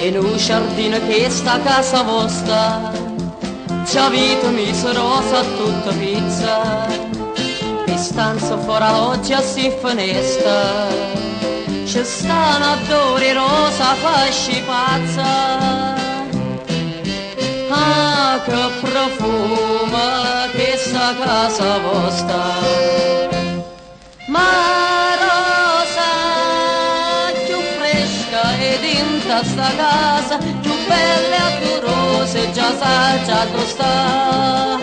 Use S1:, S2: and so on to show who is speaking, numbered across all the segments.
S1: in un giardino che sta a casa vostra, c'è vita miserosa tutta pizza, e stanza fuori l'oggia si finestra, ci stanno odori rosa fasci pazza. Ah, che profuma questa casa vostra, ma rosa più fresca ed in sta casa, più bella e rosa già sa già sta,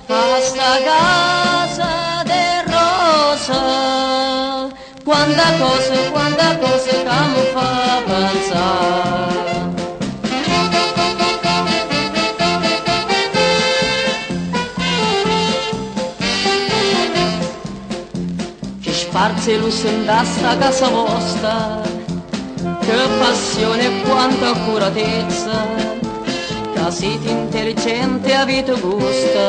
S1: a sta casa de rosa, quanta cosa che mi fa pensare. Sparse luce da sta casa vostra, che passione e quanta accuratezza, che siete intelligente e avete gusto,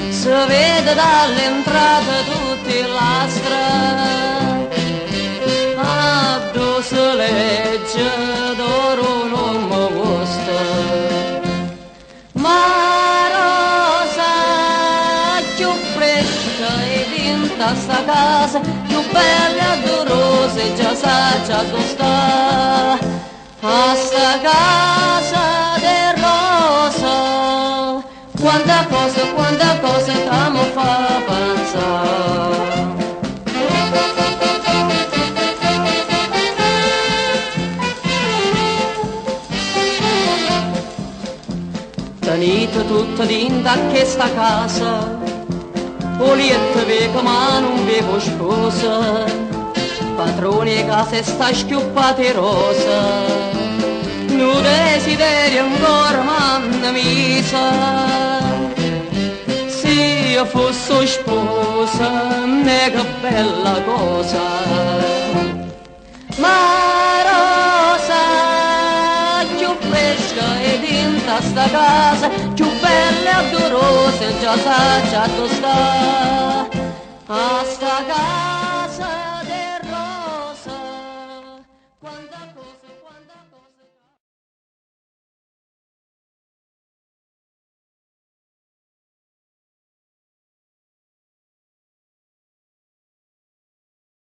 S1: si vede dall'entrata tutti la strada, a dove si legge d'oro non mi gusta, ma rosa più fresca ed in sta casa, più bella e dolorosa e già sa già sta, a sta casa de rosa, quanta cosa che mi fa pensare. Tenete tutto dentro a questa casa, Polietta vecchia ma non vedo sposa, padrone casa sta schiuppata rosa, non desiderio ancora manna misa, se io fossi sposa, ne che bella cosa, ma rosa più fresca ed in sta casa, più bella e dolorosa già sa già sta, a sta casa de rosa.